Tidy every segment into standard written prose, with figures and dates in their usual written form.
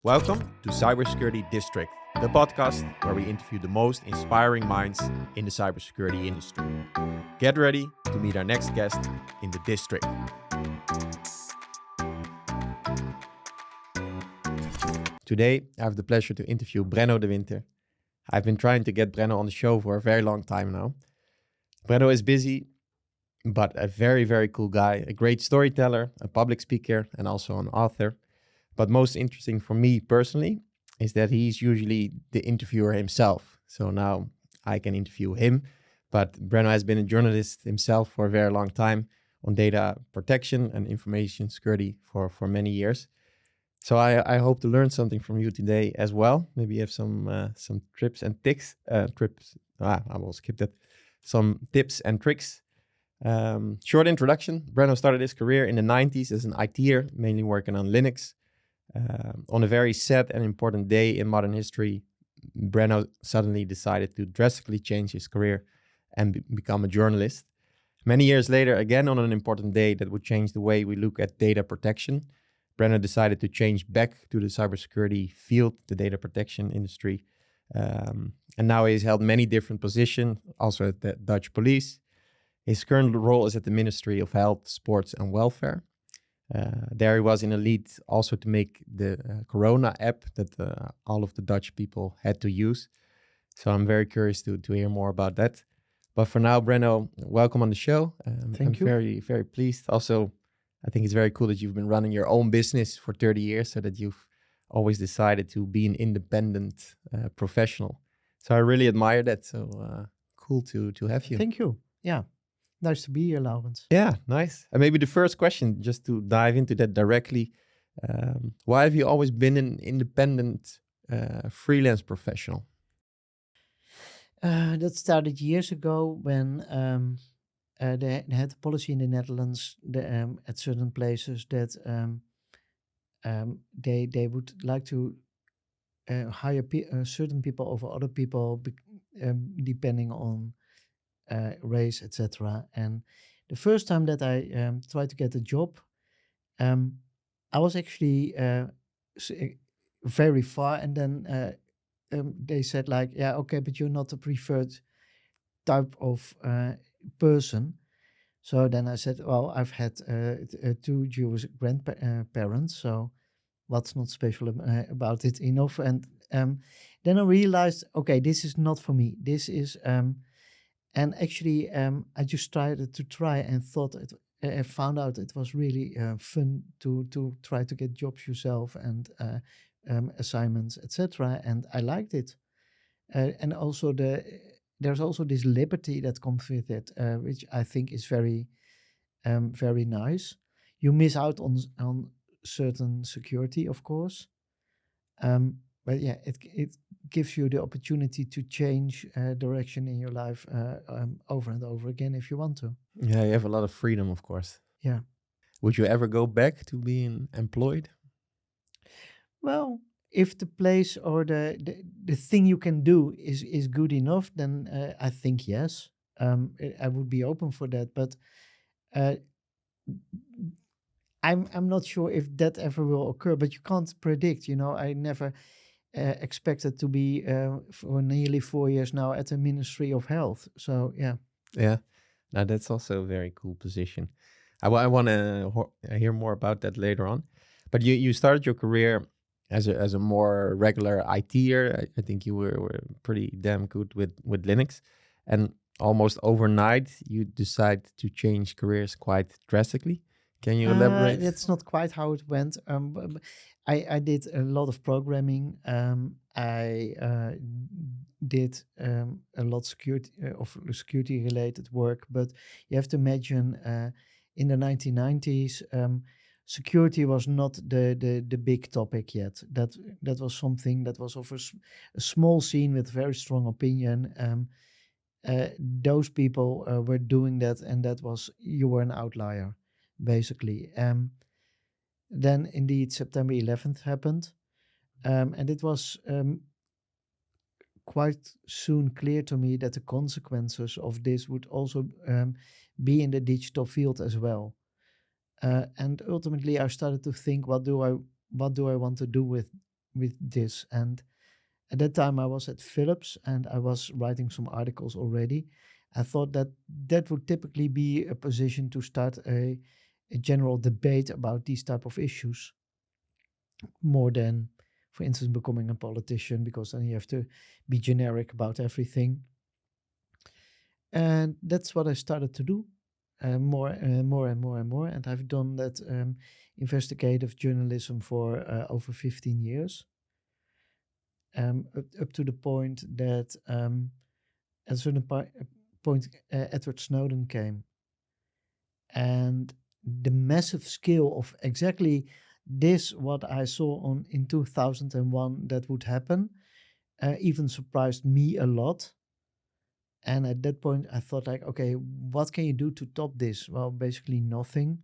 Welcome to Cybersecurity District, the podcast where we interview the most inspiring minds in the cybersecurity industry. Get ready to meet our next guest in the district. Today, I have the pleasure to interview Brenno de Winter. I've been trying to get Brenno on the show for a very long time now. Brenno is busy, but a very, very cool guy, a great storyteller, a public speaker, and also an author. But most interesting for me personally is that he's usually the interviewer himself. So now I can interview him. But Brenno has been a journalist himself for a very long time on data protection and information security for many years. So I hope to learn something from you today as well. Maybe you have some tips and tricks. I will skip that. Some tips and tricks. Short introduction. Brenno started his career in the 90s as an ITer, mainly working on Linux. On a very sad and important day in modern history, Brenno suddenly decided to drastically change his career and become a journalist. Many years later, again on an important day that would change the way we look at data protection, Brenno decided to change back to the cybersecurity field, the data protection industry. And now he's held many different positions, also at the Dutch police. His current role is at the Ministry of Health, Sports and Welfare. There he was in a lead also to make the Corona-app that all of the Dutch people had to use. So I'm very curious to hear more about that. But for now, Brenno, welcome on the show. Thank you. I'm very, very pleased. Also, I think it's very cool that you've been running your own business for 30 years, so that you've always decided to be an independent professional. So I really admire that. So cool to have you. Thank you. Yeah. Nice to be here, Laurens. Yeah, nice. And maybe the first question, just to dive into that directly, why have you always been an independent freelance professional? That started years ago when they had a policy in the Netherlands at certain places that they would like to hire certain people over other people depending on race, etc. And the first time that I tried to get a job, I was actually very far, and then they said like, yeah, okay, but you're not the preferred type of person. So then I said, well, I've had two Jewish grandparents, so what's not special about it enough? And then I realized, okay, this is not for me. This is and actually, I just tried to try and thought I found out it was really fun to try to get jobs yourself and assignments, etc. And I liked it. And also there's also this liberty that comes with it, which I think is very, very nice. You miss out on certain security, of course. But yeah, it gives you the opportunity to change direction in your life over and over again if you want to. Yeah, you have a lot of freedom, of course. Yeah. Would you ever go back to being employed? Well, if the place or the thing you can do is good enough, then I think yes. I would be open for that. But I'm not sure if that ever will occur. But you can't predict. I never expected to be for nearly 4 years now at the Ministry of Health. So yeah. Yeah, now that's also a very cool position. I want to hear more about that later on. But you started your career as a more regular ITer. I think you were pretty damn good with Linux, and almost overnight you decided to change careers quite drastically. Can you elaborate? That's not quite how it went. I did a lot of programming. I did a lot of security related work. But you have to imagine in the 1990s, security was not the big topic yet. That was something that was of a small scene with very strong opinion. Those people were doing that, and you were an outlier, basically. Then indeed September 11th happened, and it was quite soon clear to me that the consequences of this would also be in the digital field as well. And ultimately I started to think, what do I want to do with with this. And at that time, I was at Philips and I was writing some articles already. I thought that that would typically be a position to start a general debate about these type of issues, more than, for instance, becoming a politician, because then you have to be generic about everything. And that's what I started to do, more and more and more and more. And I've done that investigative journalism for over 15 years, up to the point that at a certain point, Edward Snowden came. And the massive scale of exactly this, what I saw on in 2001 that would happen, even surprised me a lot. And at that point, I thought like, okay, what can you do to top this? Well, basically nothing.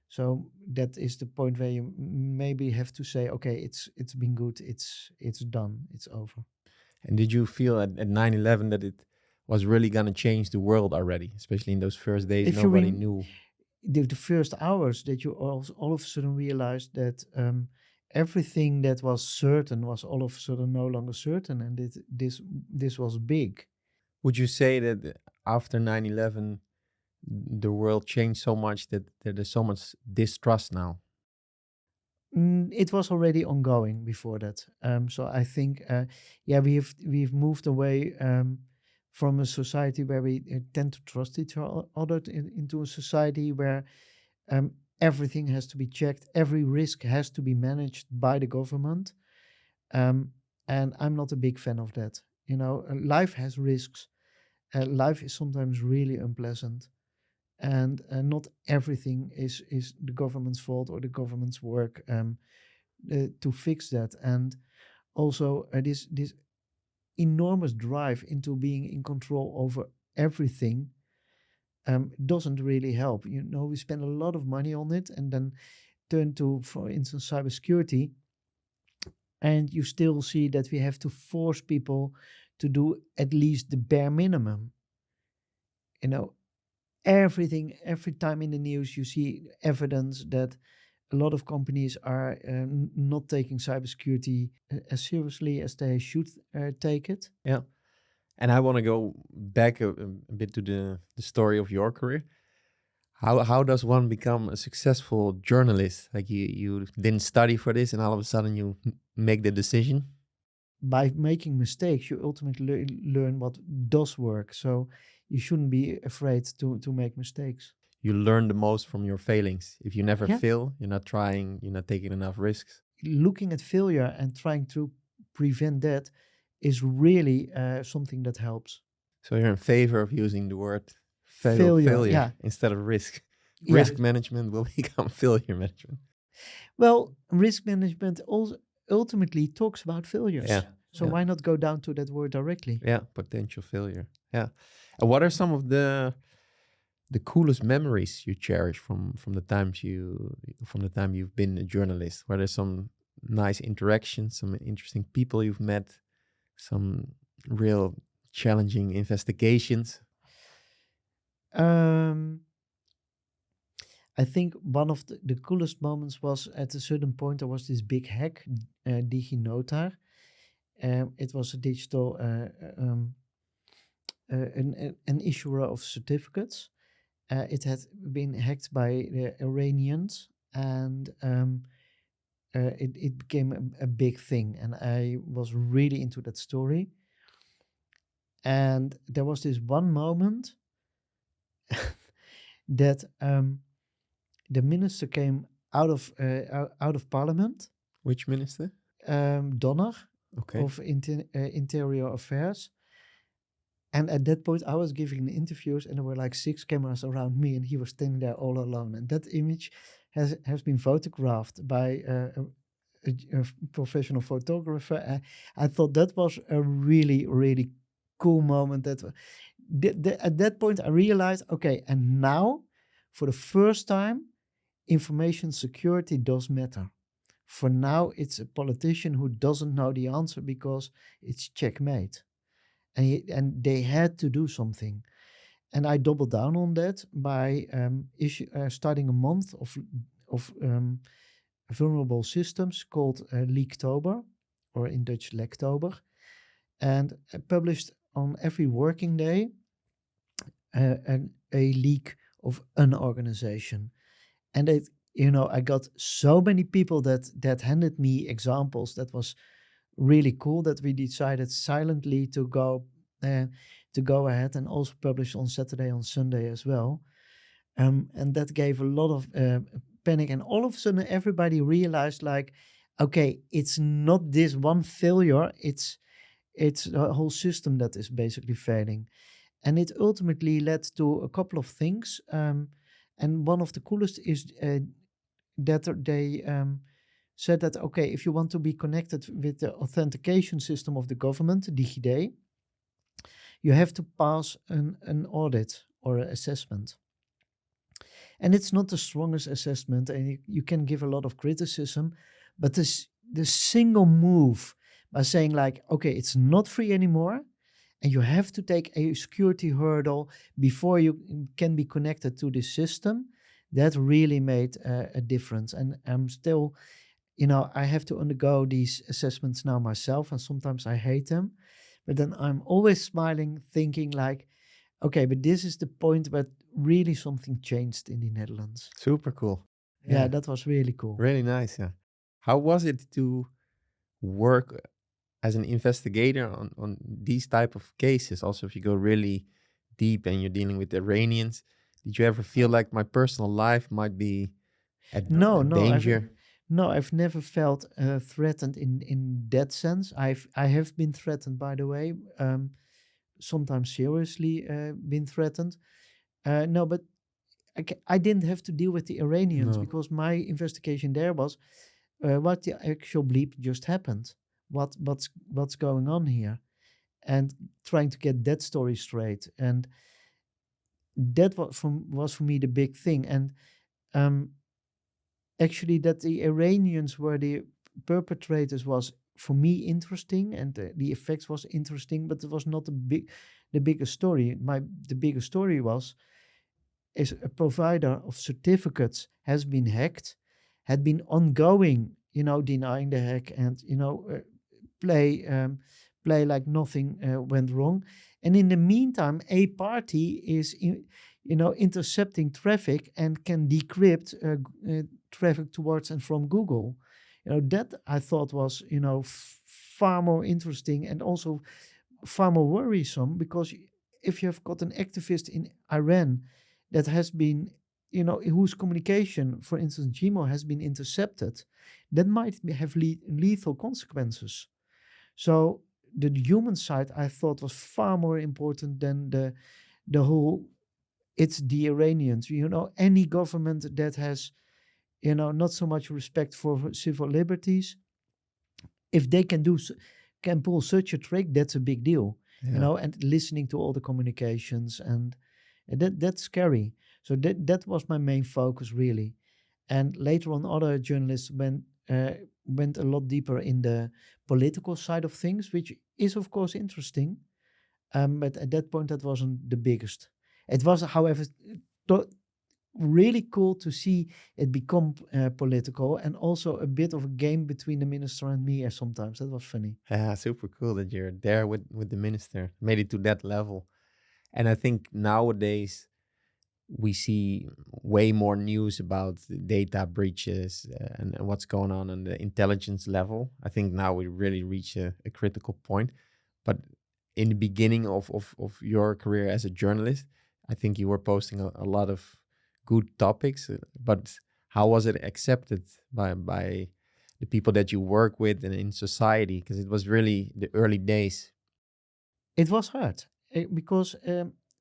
So that is the point where you maybe have to say, okay, it's been good, it's done, it's over. And did you feel at 9/11 that it was really going to change the world already, especially in those first days? If you Nobody knew. the first hours that you all of a sudden realized that everything that was certain was all of a sudden no longer certain, and this was big. Would you say that after 9/11, the world changed so much that there's so much distrust now? It was already ongoing before that. So I think, yeah, we've moved away from a society where we tend to trust each other into a society where everything has to be checked, every risk has to be managed by the government, and I'm not a big fan of that. You know, life has risks. Life is sometimes really unpleasant, and not everything is the government's fault or the government's work to fix that. And also this enormous drive into being in control over everything doesn't really help. You know, we spend a lot of money on it and then turn to, for instance, cybersecurity, and you still see that we have to force people to do at least the bare minimum. You know, every time in the news you see evidence that a lot of companies are not taking cybersecurity as seriously as they should take it. Yeah. And I want to go back a bit to the story of your career. How does one become a successful journalist? Like you didn't study for this and all of a sudden you make the decision? By making mistakes, you ultimately learn what does work. So you shouldn't be afraid to make mistakes. You learn the most from your failings. If you never Yeah. fail, you're not trying, you're not taking enough risks. Looking at failure and trying to prevent that is really something that helps. So you're in favor of using the word Failure, failure yeah. instead of risk. Yeah. Risk management will become failure management. Well, risk management also ultimately talks about failures. Yeah. So Yeah. why not go down to that word directly? Yeah, potential failure. Yeah. And what are some of the coolest memories you cherish from the time you've been a journalist? Were there some nice interactions, some interesting people you've met, some real challenging investigations? I think one of the coolest moments was at a certain point there was this big hack, DigiNotar. It was a digital, an issuer of certificates. It had been hacked by the Iranians, and it became a big thing. And I was really into that story. And there was this one moment that the minister came out of parliament, Which minister? Donner Okay. of Interior Affairs. And at that point, I was giving interviews, and there were like 6 cameras around me, and he was standing there all alone. And that image has been photographed by a professional photographer. I thought that was a really, really cool moment. That at that point, I realized, okay, and now, for the first time, information security does matter. For now, it's a politician who doesn't know the answer because it's checkmate. And they had to do something. And I doubled down on that by starting a month of vulnerable systems called Leaktober. or in Dutch Lektober, and published on every working day a leak of an organization. And it, I got so many people that handed me examples. That was really cool that we decided silently to go ahead and also publish on Saturday, on Sunday as well. And that gave a lot of panic. And all of a sudden, everybody realized, like, okay, it's not this one failure. It's the whole system that is basically failing. And it ultimately led to a couple of things. And one of the coolest is that they said that, okay, if you want to be connected with the authentication system of the government, DigiD, you have to pass an audit or an assessment. And it's not the strongest assessment, and you can give a lot of criticism, but the single move by saying, like, okay, it's not free anymore, and you have to take a security hurdle before you can be connected to this system, that really made a difference. And I'm still, I have to undergo these assessments now myself, and sometimes I hate them, but then I'm always smiling, thinking like, okay, but this is the point where really something changed in the Netherlands. Super cool. Yeah, that was really cool. Really nice. Yeah. How was it to work as an investigator on these type of cases? Also, if you go really deep and you're dealing with Iranians, did you ever feel like my personal life might be at danger? I've never felt threatened in that sense. I have been threatened, by the way, sometimes seriously been threatened. No, but I didn't have to deal with the Iranians because my investigation there was what the actual bleep just happened. What's going on here, and trying to get that story straight. And that was for me the big thing. And actually, that the Iranians were the perpetrators was for me interesting, and the effects was interesting, but it was not the biggest story. The biggest story is a provider of certificates has been hacked, had been ongoing, denying the hack, and play like nothing went wrong. And in the meantime, a party is intercepting traffic and can decrypt traffic towards and from Google. That I thought was far more interesting, and also far more worrisome, because if you have got an activist in Iran that has been, whose communication, for instance, Gmail, has been intercepted, that might have lethal consequences. So the human side, I thought, was far more important than the whole, it's the Iranians. Any government that has, not so much respect for civil liberties, if they can pull such a trick, that's a big deal. And listening to all the communications, and that's scary. So that was my main focus, really. And later on, other journalists went a lot deeper in the political side of things, which is of course interesting. But at that point, that wasn't the biggest. It was, however, really cool to see it become political, and also a bit of a game between the minister and me sometimes. That was funny. Yeah, super cool that you're there with the minister, made it to that level. And I think nowadays we see way more news about the data breaches and what's going on the intelligence level. I think now we really reach a critical point. But in the beginning of your career as a journalist, I think you were posting a lot of good topics. But how was it accepted by the people that you work with and in society? Because it was really the early days. It was hard because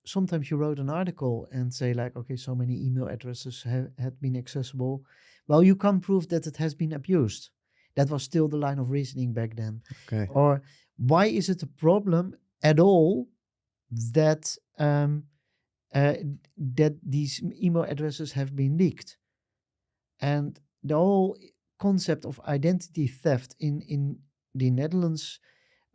sometimes you wrote an article and say, like, okay, so many email addresses had been accessible. Well, you can't prove that it has been abused. That was still the line of reasoning back then. Okay. Or why is it a problem at all that that these email addresses have been leaked? And the whole concept of identity theft in the Netherlands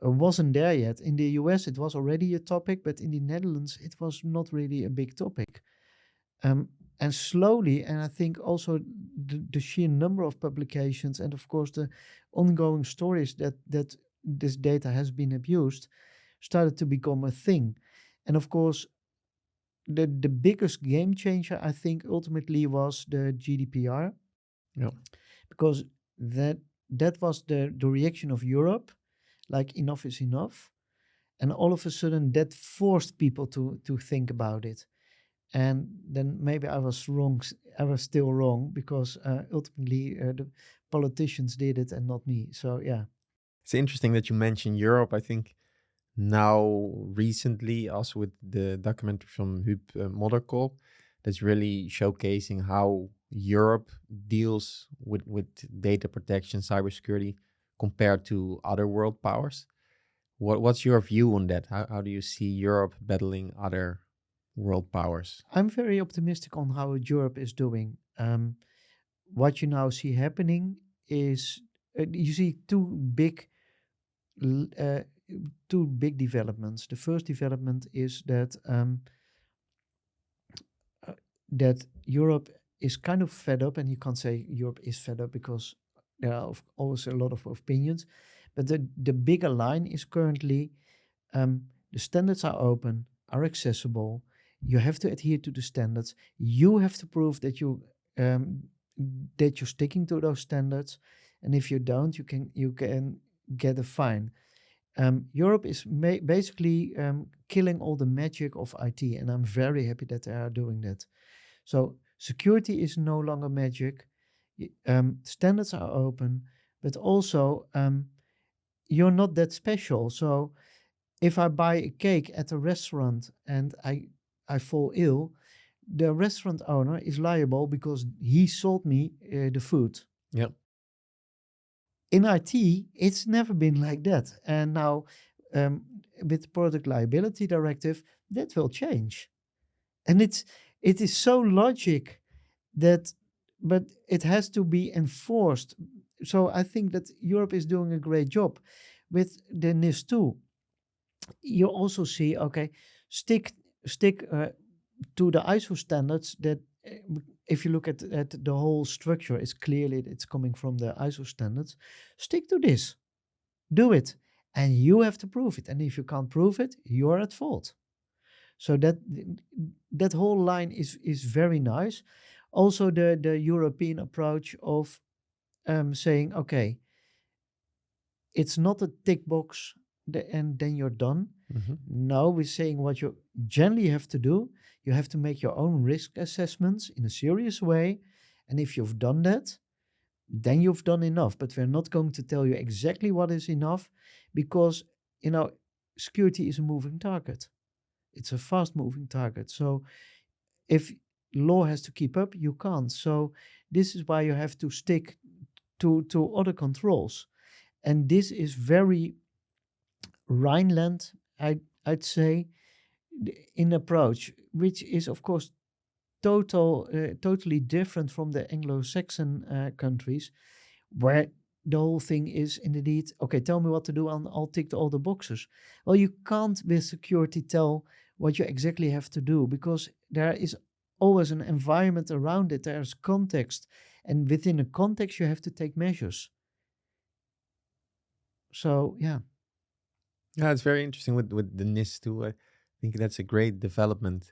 wasn't there yet. In the US, it was already a topic, but in the Netherlands, it was not really a big topic. and slowly, and I think also the sheer number of publications and of course the ongoing stories that this data has been abused started to become a thing. And of course, the biggest game changer I think ultimately was the GDPR, Yeah. because that was the reaction of Europe, like enough is enough, and all of a sudden that forced people to think about it. And then maybe I was wrong. I was still wrong because ultimately the politicians did it and not me. So yeah, It's interesting that you mentioned Europe. I think now recently, also with the documentary from Huub Modderkolk, that's really showcasing how Europe deals with data protection, cybersecurity compared to other world powers. What's your view on that? How do you see Europe battling other world powers? I'm very optimistic on how Europe is doing. What you now see happening is you see l- uh, two big developments. The first development is that Europe is kind of fed up, and you can't say Europe is fed up because there are always a lot of opinions. But the bigger line is currently the standards are open, are accessible. You have to adhere to the standards. You have to prove um, that you're sticking to those standards, and if you don't, you can get a fine. Europe is basically killing all the magic of IT, and I'm very happy that they are doing that. So security is no longer magic. Standards are open, but also you're not that special. So if I buy a cake at a restaurant and I fall ill, the restaurant owner is liable because he sold me the food. Yeah. In IT, it's never been like that, and now um, with the Product Liability Directive, that will change, and it is so logic that, but it has to be enforced. So I think that Europe is doing a great job with the NIS2. You also see, okay, stick to the ISO standards that if you look at the whole structure, it's coming from the ISO standards. Stick to this, do it, and you have to prove it. And if you can't prove it, you are at fault. So that whole line is very nice. Also, the European approach of saying, okay, it's not a tick box and then you're done. Hmm. No, we're saying what you generally have to do. You have to make your own risk assessments in a serious way. And if you've done that, then you've done enough. But we're not going to tell you exactly what is enough because, security is a moving target. It's a fast moving target. So if law has to keep up, you can't. So this is why you have to stick to other controls. And this is very Rhineland, I'd say, in approach, which is of course totally different from the Anglo-Saxon countries, where the whole thing is indeed, okay, tell me what to do and I'll tick all the boxes. Well, you can't with security tell what you exactly have to do because there is always an environment around it. There's context, and within a context, you have to take measures. So yeah. Yeah, it's very interesting with the NIS too. I think that's a great development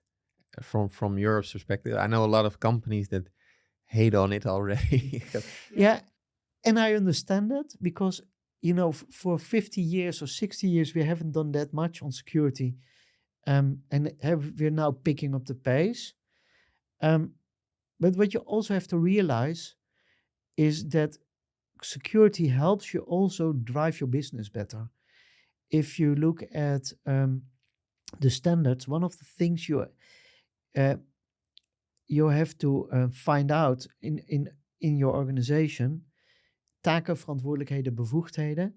from Europe's perspective. I know a lot of companies that hate on it already. Yeah, and I understand that because, for 50 years or 60 years, we haven't done that much on security. We're now picking up the pace. Um, but what you also have to realize is that security helps you also drive your business better. If you look at the standards, one of the things uh, you have to find out in your organization: taken, verantwoordelijkheden, bevoegdheden,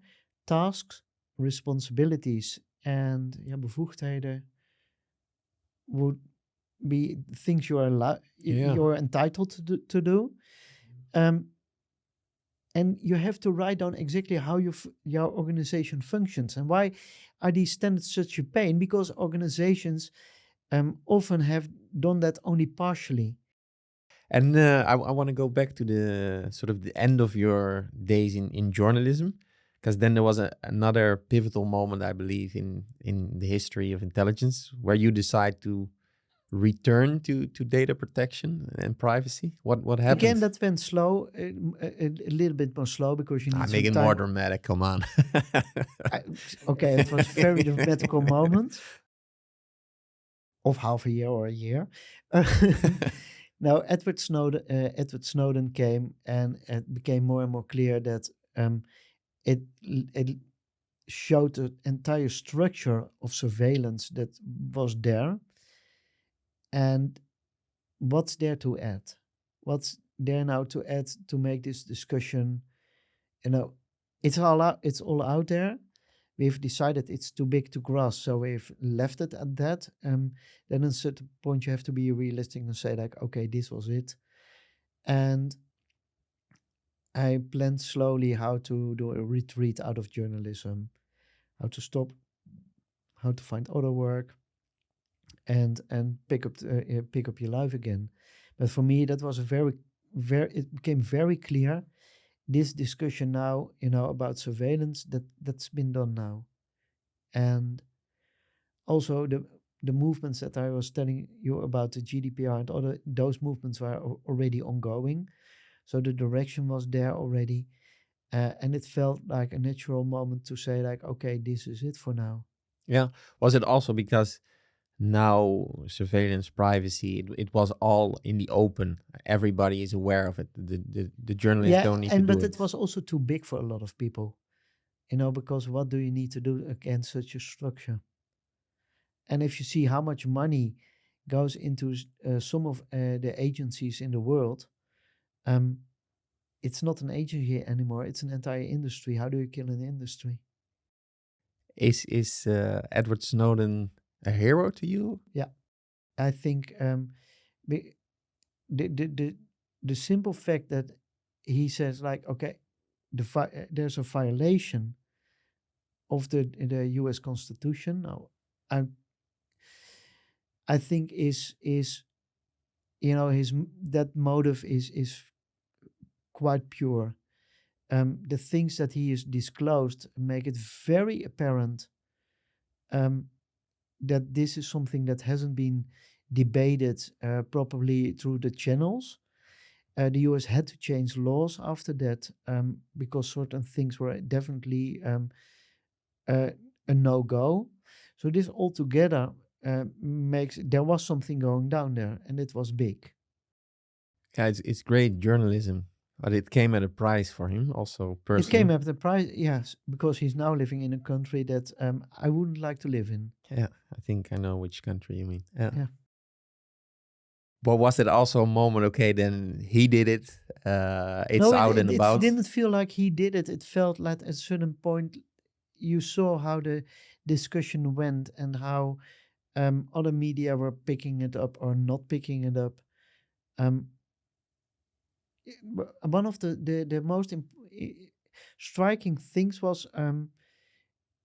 tasks, responsibilities, and bevoegdheden would be things Yeah. you're entitled to do. Um, and you have to write down exactly how your organization functions. And why are these standards such a pain? Because organizations often have done that only partially. And I want to go back to the sort of the end of your days in journalism, because then there was another pivotal moment, I believe, in the history of intelligence, where you decide to return to data protection and privacy. What Again, happened? that went slow, a little bit more slow because you I need make some it more time. dramatic. Come on. Okay, it was very dramatical moment of half a year or a year. Now, Edward Snowden came, and it became more and more clear that it showed the entire structure of surveillance that was there, and what's there to add? What's there now to add to make this discussion? You know, it's all out. It's all out there. We've decided it's too big to grasp, so we've left it at that. Then at a certain point, you have to be realistic and say like, okay, this was it. And I planned slowly how to do a retreat out of journalism, how to stop, how to find other work, and pick up your life again. But for me, that was a very it became very clear. This discussion now, about surveillance, that's been done now, and also the movements that I was telling you about, the GDPR and other those movements were already ongoing, so the direction was there already, and it felt like a natural moment to say like, okay, this is it for now. Yeah. Was it also because now surveillance, privacy, it was all in the open? Everybody is aware of it. The journalists Yeah, don't need to and do but it. it was also too big for a lot of people, because what do you need to do against such a structure? And if you see how much money goes into some of the agencies in the world, um, it's not an agency anymore. It's an entire industry. How do you kill an industry? Is Edward Snowden a hero to you? Yeah, I think the, the the the the simple fact that he says like, okay, there's a violation of the U.S. Constitution. Now, I I think is that motive is quite pure. The things that he has disclosed make it very apparent um, that this is something that hasn't been debated properly through the channels. The US had to change laws after that because certain things were definitely uh, a no go. So this altogether makes there was something going down there, and it was big. Yeah, it's great journalism, but it came at a price for him, also It came personally. at the price, yes, because he's now living in a country that I wouldn't like to live in. Yeah, I think I know which country you mean. Yeah. Yeah. But was it also a moment? Okay, then he did it. It's No, out and it about. didn't feel like he did it. It felt like at a certain point you saw how the discussion went and how other media were picking it up or not picking it up. Um, One of the most striking things was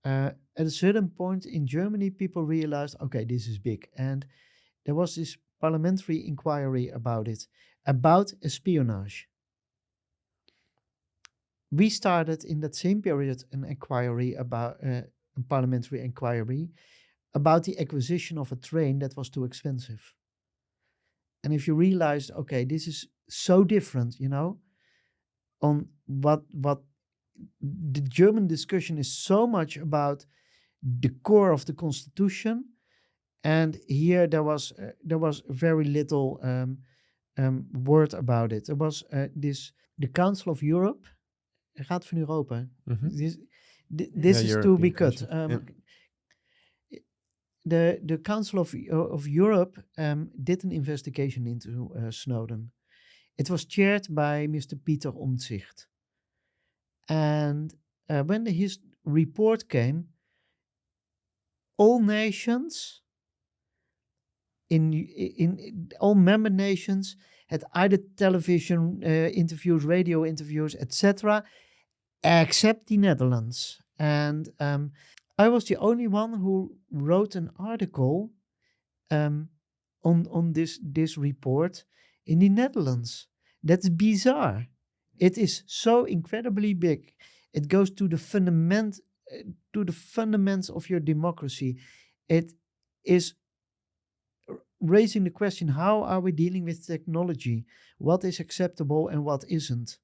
at a certain point in Germany, people realized, okay, this is big. And there was this parliamentary inquiry about it, about espionage. We started in that same period an inquiry about a parliamentary inquiry about the acquisition of a train that was too expensive. And if you realize, okay, this is so different, on what the German discussion is so much about the core of the constitution, and here there was very little word about it. There was the Council of Europe, Raad van Europa. Hmm. This, Yeah, this is to be European cut. Commission. Yeah. The Council of Europe did an investigation into Snowden. It was chaired by Mr. Peter Omtzigt. And when his report came, all nations in all member nations had either television interviews, radio interviews, etc., except the Netherlands. And I was the only one who wrote an article on this report in the Netherlands. That's bizarre. It is so incredibly big. It goes to the fundamentals of your democracy. It is raising the question: how are we dealing with technology? What is acceptable and what isn't?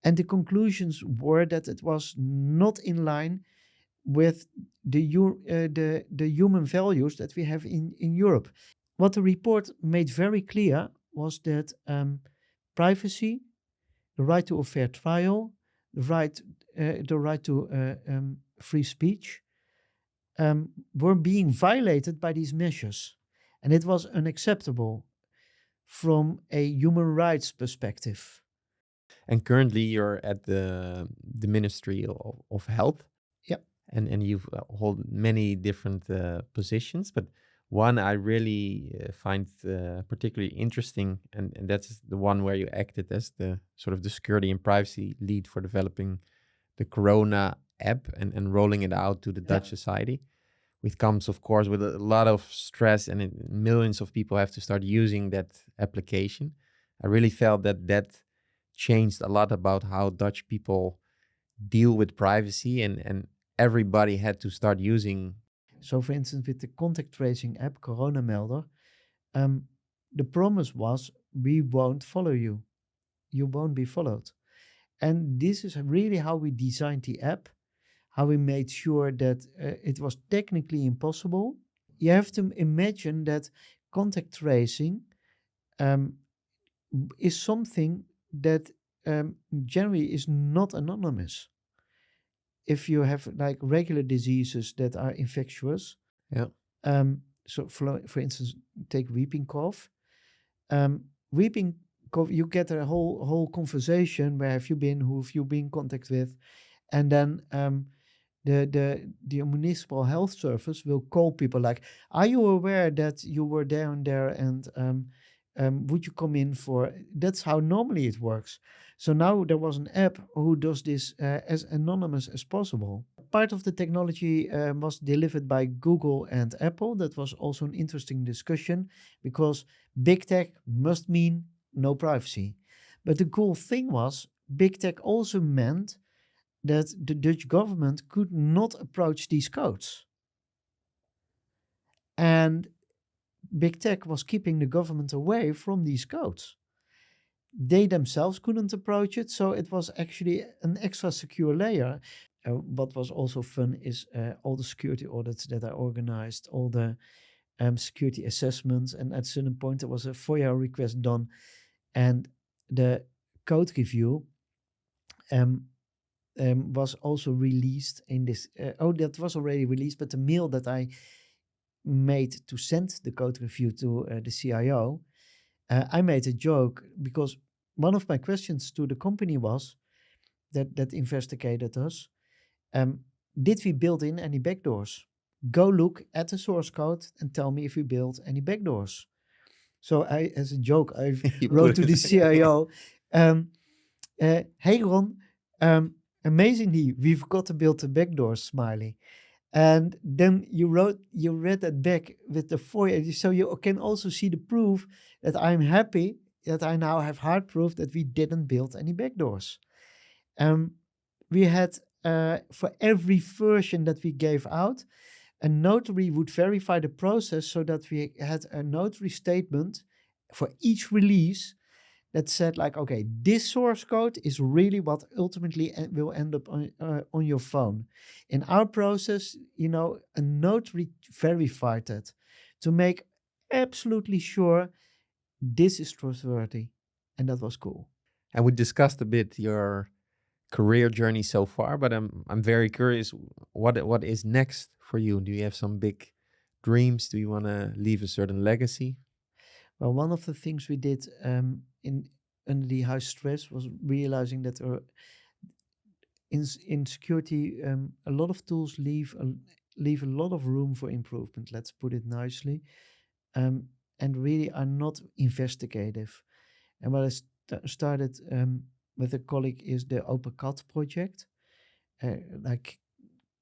And the conclusions were that it was not in line with the human values that we have in Europe. What the report made very clear was that privacy, the right to a fair trial, the right to free speech, were being violated by these measures, and it was unacceptable from a human rights perspective. And currently, you're at the Ministry of Health. Yeah. And you've hold many different positions, but one I really find particularly interesting, and that's the one where you acted as the sort of the security and privacy lead for developing the Corona app and rolling it out to the Dutch society. Which comes, of course, with a lot of stress, and millions of people have to start using that application. I really felt that changed a lot about how Dutch people deal with privacy, and everybody had to start using. So, for instance, with the contact tracing app, Corona Melder, the promise was, we won't follow you. You won't be followed. And this is really how we designed the app, how we made sure that it was technically impossible. You have to imagine that contact tracing is something that generally is not anonymous. If you have like regular diseases that are infectious, Yeah. so for instance, take whooping cough. Whooping cough, you get a whole conversation: where have you been, who have you been in contact with, and then the municipal health service will call people like, are you aware that you were down there, and would you come in for? That's how normally it works. So now there was an app who does this as anonymous as possible. Part of the technology was delivered by Google and Apple. That was also an interesting discussion, because big tech must mean no privacy. But the cool thing was, big tech also meant that the Dutch government could not approach these codes. And big tech was keeping the government away from these codes. They themselves couldn't approach it, so it was actually an extra secure layer. What was also fun is all the security audits that I organized, all the security assessments, and at a certain point there was a FOIA request done, and the code review was also released in this. That was already released, but the mail that I made to send the code review to the CIO, I made a joke, because one of my questions to the company was that investigated us: did we build in any backdoors? Go look at the source code and tell me if we built any backdoors. So I, as a joke, I wrote to the CIO, hey Ron, amazingly, we've got to build the backdoors, smiley. And then you read that back with the FOIA, so you can also see the proof that I'm happy that I now have hard proof that we didn't build any backdoors. We had, for every version that we gave out, a notary would verify the process, so that we had a notary statement for each release that said like, okay, this source code is really what ultimately will end up on your phone. In our process, a notary verified that to make absolutely sure this is trustworthy, and that was cool. And we discussed a bit your career journey so far, but I'm very curious, what is next for you? Do you have some big dreams? Do you want to leave a certain legacy? Well, one of the things we did under the high stress was realizing that in security, a lot of tools leave a lot of room for improvement. Let's put it nicely, and really are not investigative. And what I started with a colleague is the OpenKAT project, like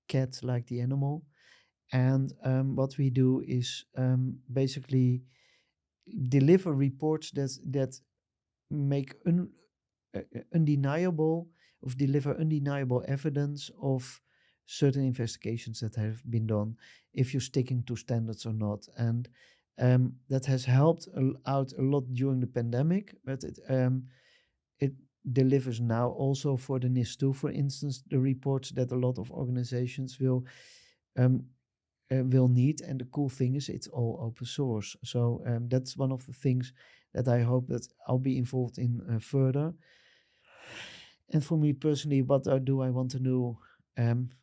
cat, like the animal. And what we do is basically deliver reports that make undeniable, of deliver undeniable evidence of certain investigations that have been done, if you're sticking to standards or not. And that has helped out a lot during the pandemic, but it delivers now also for the NIS2, for instance, the reports that a lot of organizations will need. And the cool thing is it's all open source. So that's one of the things that I hope that I'll be involved in further. And for me personally, what do I want to do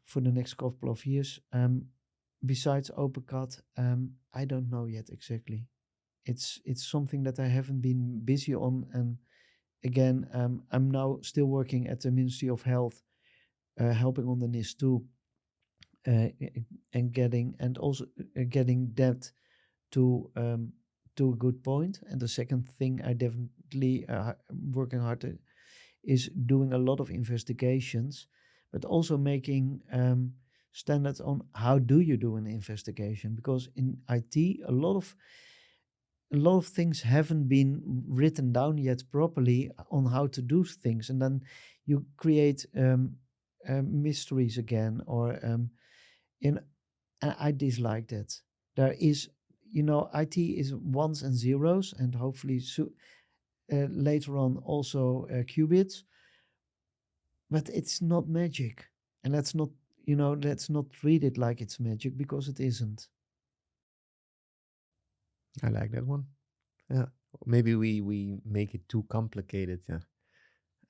for the next couple of years? Besides OpenKAT, I don't know yet exactly. It's something that I haven't been busy on. And again, I'm now still working at the Ministry of Health, helping on the NIS2, and getting that to a good point. And the second thing I definitely working hard at is doing a lot of investigations, but also making standards on how do you do an investigation, because in IT a lot of things haven't been written down yet properly on how to do things, and then you create mysteries again, or in I dislike that. There is, IT is ones and zeros, and hopefully later on also qubits, but it's not magic. And let's not treat it like it's magic, because it isn't. I like that one. Yeah. Maybe we make it too complicated. Yeah.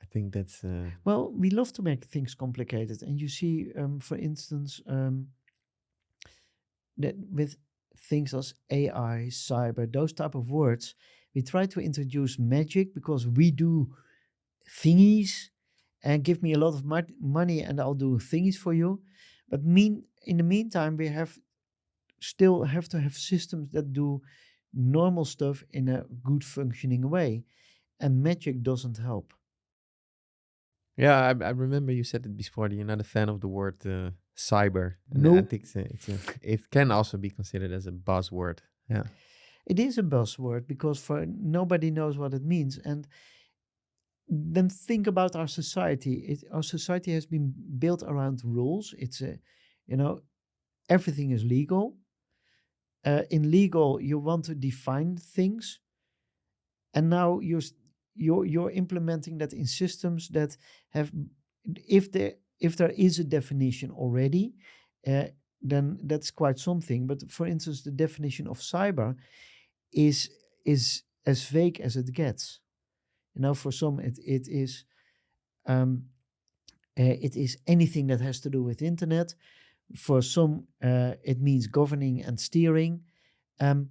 I think that's Well, we love to make things complicated, and you see, for instance, that with things as AI, cyber, those type of words, we try to introduce magic because we do thingies, and give me a lot of money and I'll do thingies for you. But in the meantime, we still have to have systems that do normal stuff in a good functioning way, and magic doesn't help. yeah. I remember you said it before that you're not a fan of the word cyber, and I No, think it can also be considered as a buzzword. Yeah. it is a buzzword because for nobody knows what it means. And then think about our society. Our society has been built around rules. You know, everything is legal. In legal, you want to define things, and now you're implementing that in systems that have, if there is a definition already, uh, then that's quite something. But for instance, the definition of cyber is as vague as it gets. For some um, it is anything that has to do with internet. For some, it means governing and steering. Um,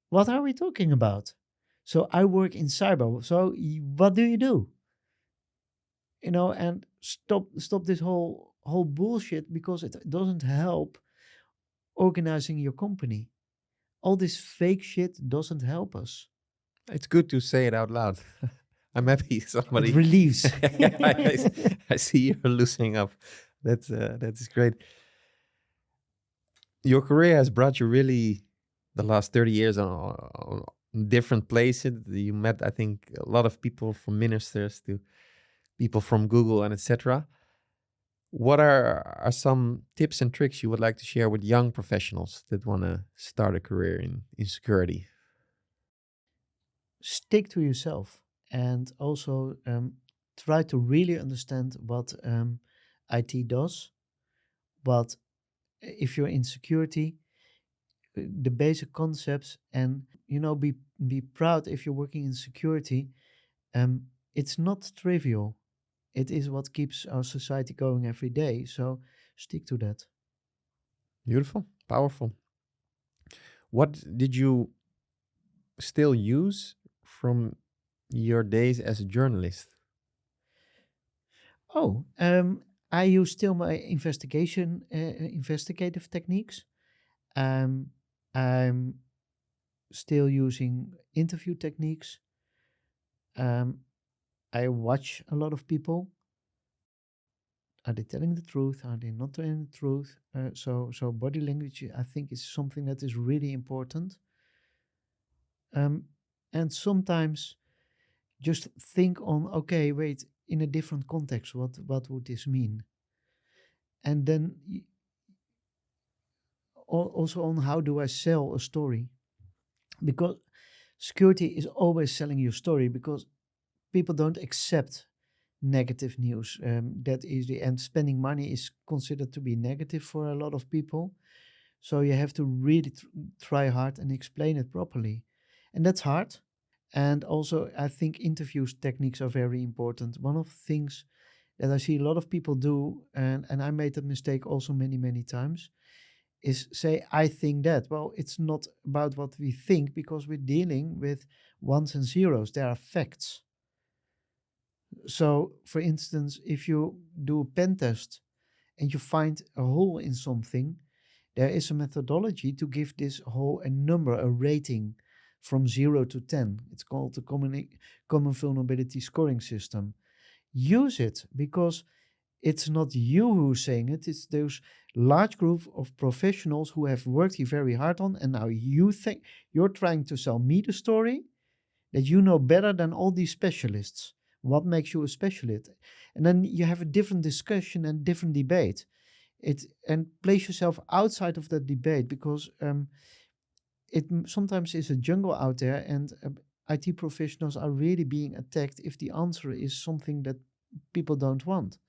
what are we talking about? So I work in cyber. So what do you do? And stop this whole bullshit, because it doesn't help organizing your company. All this fake shit doesn't help us. It's good to say it out loud. I'm happy It somebody. relieves. I see you're loosening up. That's great. Your career has brought you really the last 30 years on different places. You met, I think, a lot of people, from ministers to people from Google and etc. What are some tips and tricks you would like to share with young professionals that want to start a career in security? Stick to yourself, and also try to really understand what IT does. But if you're in security, the basic concepts, and be proud if you're working in security. It's not trivial. It is what keeps our society going every day. So stick to that. Beautiful, powerful. What did you still use from your days as a journalist? Oh, I use still my investigative techniques. Um, I'm still using interview techniques. Um, I watch a lot of people. Are they telling the truth? Are they not telling the truth? So body language, I think, is something that is really important. And sometimes just think on, okay, wait, in a different context, what would this mean? And then also on how do I sell a story? Because security is always selling your story, because people don't accept negative news that easily, and spending money is considered to be negative for a lot of people. So you have to really try hard and explain it properly, and that's hard. And also, I think interviews techniques are very important. One of the things that I see a lot of people do, and I made that mistake also many times, is say, I think that. Well, it's not about what we think, because we're dealing with ones and zeros. There are facts. So, for instance, if you do a pen test and you find a hole in something, there is a methodology to give this hole a number, a rating from 0 to 10. It's called the Common Vulnerability Scoring System. Use it, because it's not you who's saying it, it's those large group of professionals who have worked here very hard on, and now you think you're trying to sell me the story that you know better than all these specialists. What makes you a specialist? And then you have a different discussion and different debate. And place yourself outside of that debate, because it sometimes is a jungle out there, and IT professionals are really being attacked if the answer is something that people don't want.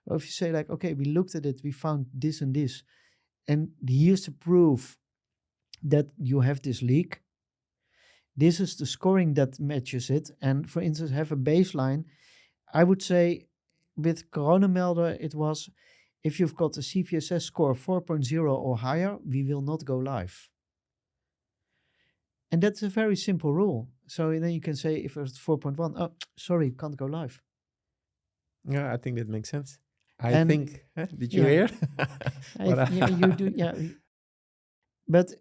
Or if you say like, okay, we looked at it, we found this and this, and here's the proof that you have this leak. This is the scoring that matches it. And for instance, have a baseline. I would say with CoronaMelder, it was, if you've got a CVSS score 4.0 or higher, we will not go live. And that's a very simple rule. So then you can say, if it's 4.1, oh, sorry, can't go live. Yeah, I think that makes sense. Did you Yeah. hear? You do, yeah. But,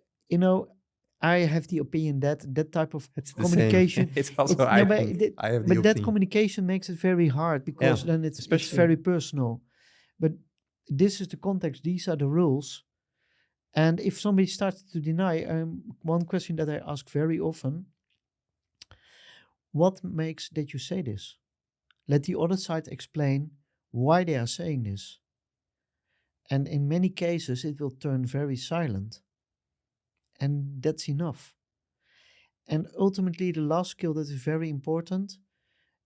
I have the opinion that that type of It's the communication. same. It's also, I have the But that opinion. communication makes it very hard, because then it's very personal. But this is the context, these are the rules. And if somebody starts to deny, one question that I ask very often, what makes that you say this? Let the other side explain why they are saying this. And in many cases, it will turn very silent. And that's enough. And ultimately, the last skill that is very important,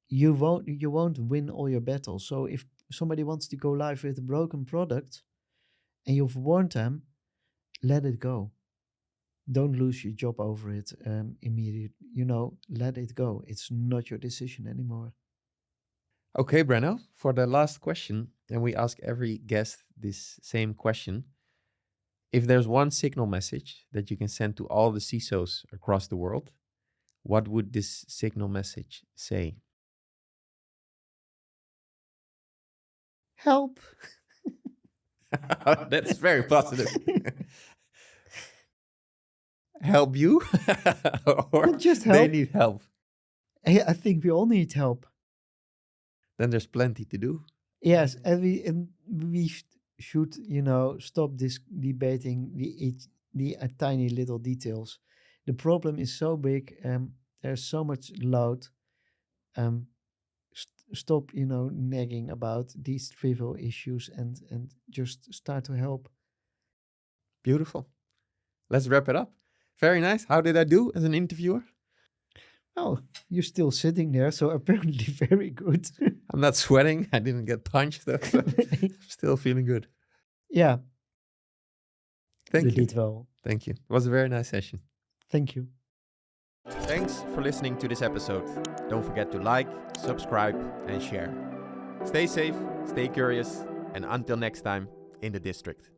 you won't win all your battles. So if somebody wants to go live with a broken product and you've warned them, let it go. Don't lose your job over it immediately. Let it go. It's not your decision anymore. Okay, Brenno, for the last question, and we ask every guest this same question. If there's one signal message that you can send to all the CISOs across the world, what would this signal message say? Help. That's very positive. Help you? Or just help. They need help? I think we all need help. Then there's plenty to do. Yes, and we should, stop this debating the tiny little details. The problem is so big. There's so much load. Stop, nagging about these trivial issues and just start to help. Beautiful. Let's wrap it up. Very nice. How did I do as an interviewer? Oh, you're still sitting there, so apparently very good. I'm not sweating. I didn't get punched. So I'm still feeling good. Yeah. Thank you. Did well. Thank you. It was a very nice session. Thank you. Thanks for listening to this episode. Don't forget to like, subscribe, and share. Stay safe, stay curious, and until next time in the district.